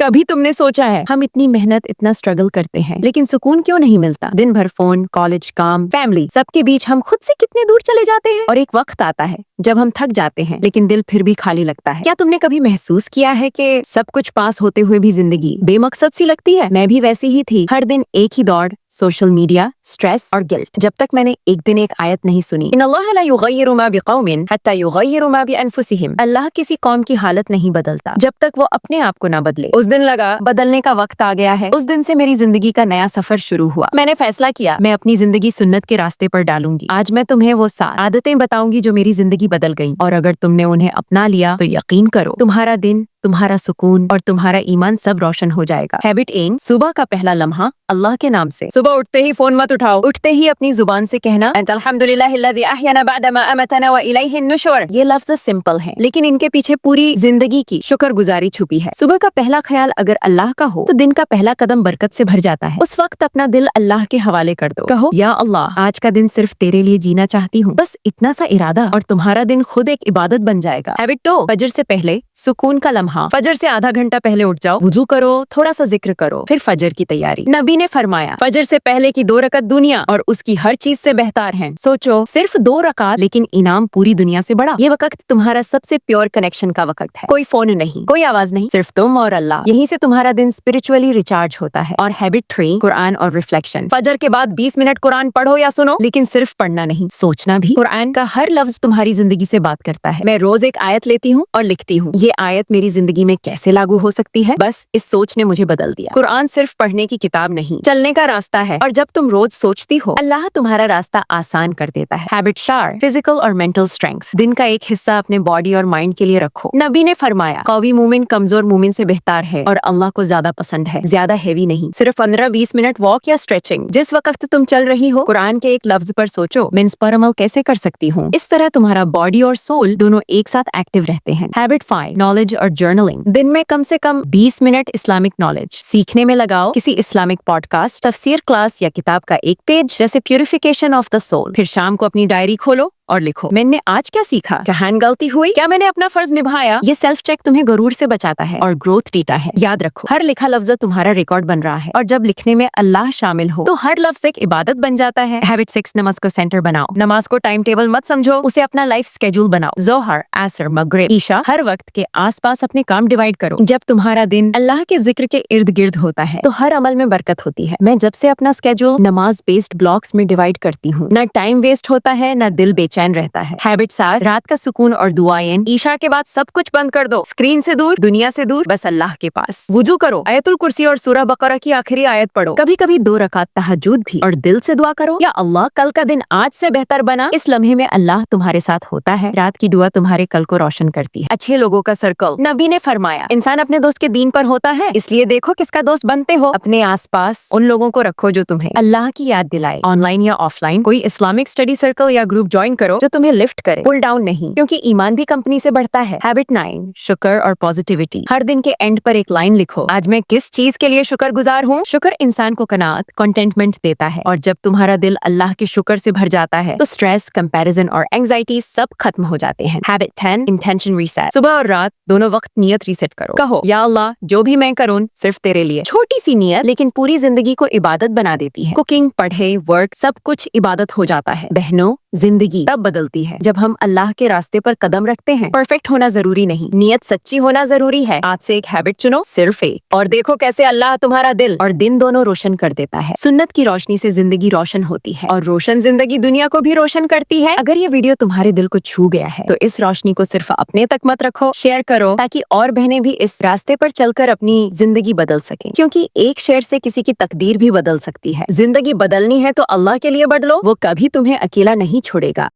कभी तुमने सोचा है हम इतनी मेहनत इतना स्ट्रगल करते हैं लेकिन सुकून क्यों नहीं मिलता? दिन भर फोन, कॉलेज, काम, फैमिली, सबके बीच हम खुद से कितने दूर चले जाते हैं। और एक वक्त आता है जब हम थक जाते हैं लेकिन दिल फिर भी खाली लगता है। क्या तुमने कभी महसूस किया है कि सब कुछ पास होते हुए भी जिंदगी बेमकसद सी लगती है? मैं भी वैसी ही थी। हर दिन एक ही दौड़, सोशल मीडिया, स्ट्रेस और गिल्ट। जब तक मैंने एक दिन एक आयत नहीं सुनी, इन्नल्लाह ला युगय्यिरु मा बिकौमिन हत्ता युगय्यिरु मा बिअनफुसिहिम, अल्लाह किसी कौम की हालत नहीं बदलता जब तक वो अपने आप को ना बदले। उस दिन लगा बदलने का वक्त आ गया है। उस दिन से मेरी जिंदगी का नया सफर शुरू हुआ। मैंने फैसला किया मैं अपनी जिंदगी सुन्नत के रास्ते पर डालूंगी। आज मैं तुम्हें वो 7 आदतें बताऊंगी जो मेरी जिंदगी बदल गई, और अगर तुमने उन्हें अपना लिया तो यकीन करो तुम्हारा दिन, तुम्हारा सुकून और तुम्हारा ईमान सब रोशन हो जाएगा। हैबिट 1, सुबह का पहला लम्हा अल्लाह के नाम से। सुबह उठते ही फोन मत उठाओ। उठते ही अपनी जुबान से कहना अल्हम्दुलिल्लाहिल्लज़ी अहयाना बअदमा अमतना व इलैहिन नुशूर। ये लफ्ज सिंपल हैं, लेकिन इनके पीछे पूरी जिंदगी की शुक्रगुजारी छुपी है। सुबह का पहला ख्याल अगर अल्लाह का हो तो दिन का पहला कदम बरकत से भर जाता है। उस वक्त अपना दिल अल्लाह के हवाले कर दो। कहो, या अल्लाह, आज का दिन सिर्फ तेरे लिए जीना चाहती हूँ। बस इतना सा इरादा और तुम्हारा दिन खुद एक इबादत बन जाएगा। हैबिट 2, फजर से पहले सुकून का लम्हा। फजर से आधा घंटा पहले उठ जाओ, वुजू करो, थोड़ा सा जिक्र करो, फिर फजर की तैयारी। नबी ने फरमाया फजर से पहले की 2 रकत दुनिया और उसकी हर चीज से बेहतर है। सोचो, सिर्फ 2 रकात लेकिन इनाम पूरी दुनिया से बड़ा। ये वक्त तुम्हारा सबसे प्योर कनेक्शन का वक्त है। कोई फोन नहीं, कोई आवाज नहीं, सिर्फ तुम और अल्लाह। यहीं से तुम्हारा दिन स्पिरिचुअली रिचार्ज होता है। और हैबिट 3, कुरान और रिफ्लेक्शन। फजर के बाद 20 मिनट कुरान पढ़ो या सुनो, लेकिन सिर्फ पढ़ना नहीं, सोचना भी। कुरान का हर लफ्ज तुम्हारी जिंदगी से बात करता है। मैं रोज एक आयत लेती हूँ और लिखती हूँ, ये आयत मेरी जिंदगी में कैसे लागू हो सकती है। बस इस सोच ने मुझे बदल दिया। कुरान सिर्फ पढ़ने की किताब नहीं, चलने का रास्ता है। और जब तुम रोज सोचती हो, अल्लाह तुम्हारा रास्ता आसान कर देता है। हैबिट 4, फिजिकल और मेंटल स्ट्रेंथ। दिन का एक हिस्सा अपने बॉडी और माइंड के लिए रखो। नबी ने फरमाया कौवी मूमिन कमजोर मूमिन से बेहतर है और अल्लाह को ज्यादा पसंद है। ज्यादा हेवी नहीं, सिर्फ 15-20 मिनट वॉक या स्ट्रेचिंग। जिस वक्त तुम चल रही हो, कुरान के एक लफ्ज पर सोचो, मैं इस पर अमल कैसे कर सकती हूँ। इस तरह तुम्हारा बॉडी और सोल दोनों एक साथ एक्टिव रहते हैं। हैबिट 5, नॉलेज और जर्नलिंग। दिन में कम से कम 20 मिनट इस्लामिक नॉलेज सीखने में लगाओ। किसी इस्लामिक पॉडकास्ट, तफसीर क्लास या किताब का एक पेज, जैसे प्यूरिफिकेशन ऑफ द सोल। फिर शाम को अपनी डायरी खोलो और लिखो, मैंने आज क्या सीखा, कहाँ गलती हुई, क्या मैंने अपना फर्ज निभाया। ये सेल्फ चेक तुम्हें गरूर से बचाता है और ग्रोथ देता है। याद रखो, हर लिखा लफ्ज तुम्हारा रिकॉर्ड बन रहा है, और जब लिखने में अल्लाह शामिल हो तो हर लफ्ज एक इबादत बन जाता है। हैबिट 6, नमाज को सेंटर बनाओ। नमाज को टाइम टेबल मत समझो, उसे अपना लाइफ स्केड्यूल बनाओ। जोहर, असर, मगरिब, ईशा, हर वक्त के आसपास अपने काम डिवाइड करो। जब तुम्हारा दिन अल्लाह के जिक्र के इर्द गिर्द होता है तो हर अमल में बरकत होती है। मैं जब से अपना स्केड्यूल नमाज बेस्ड ब्लॉक्स में डिवाइड करती हूँ, न टाइम वेस्ट होता है, न दिल बेचैन रहता है। हैबिट 7, रात का सुकून और दुआएं। ईशा के बाद सब कुछ बंद कर दो, स्क्रीन से दूर, दुनिया से दूर, बस अल्लाह के पास। वुजू करो, आयतुल कुर्सी और सूरह बकरा की आखिरी आयत पढ़ो। कभी कभी 2 रकात तहज्जुद भी, और दिल से दुआ करो, या अल्लाह कल का दिन आज से बेहतर बना। इस लम्हे में अल्लाह तुम्हारे साथ होता है। रात की दुआ तुम्हारे कल को रोशन करती है। अच्छे लोगों का सर्कल। नबी ने फरमाया इंसान अपने दोस्त के दीन पर होता है, इसलिए देखो किसका दोस्त बनते हो। अपने आसपास उन लोगों को रखो जो तुम्हें अल्लाह की याद दिलाए। ऑनलाइन या ऑफलाइन कोई इस्लामिक स्टडी सर्कल या ग्रुप ज्वाइन करो जो तुम्हें लिफ्ट करे, पुल डाउन नहीं, क्योंकि ईमान भी कंपनी से बढ़ता है। हैबिट 9, शुक्र और पॉजिटिविटी। हर दिन के एंड पर एक लाइन लिखो, आज मैं किस चीज के लिए शुक्रगुजार हूँ। शुक्र इंसान को कनात, कंटेंटमेंट देता है, और जब तुम्हारा दिल अल्लाह के शुक्र से भर जाता है तो स्ट्रेस, कंपैरिजन और एंजाइटी सब खत्म हो जाते हैं। Habit 10, intention reset. सुबह और रात दोनों वक्त नियत रीसेट करो। कहो, या अल्लाह, जो भी मैं करूँ सिर्फ तेरे लिए। छोटी सी नियत लेकिन पूरी जिंदगी को इबादत बना देती है। कुकिंग, पढ़े, वर्क, सब कुछ इबादत हो जाता है। बहनों, जिंदगी तब बदलती है जब हम अल्लाह के रास्ते पर कदम रखते हैं। परफेक्ट होना जरूरी नहीं, नियत सच्ची होना जरूरी है। आज से एक हैबिट चुनो, सिर्फ एक, और देखो कैसे अल्लाह तुम्हारा दिल और दिन दोनों रोशन कर देता है। सुन्नत की रोशनी से जिंदगी रोशन होती है, और रोशन जिंदगी दुनिया को भी रोशन करती है। अगर ये वीडियो तुम्हारे दिल को छू गया है तो इस रोशनी को सिर्फ अपने तक मत रखो, शेयर करो, ताकि और बहनें भी इस रास्ते पर चलकर अपनी जिंदगी बदल सकें। क्योंकि एक शेयर से किसी की तकदीर भी बदल सकती है। जिंदगी बदलनी है तो अल्लाह के लिए बदलो, वो कभी तुम्हें अकेला नहीं छोड़ेगा।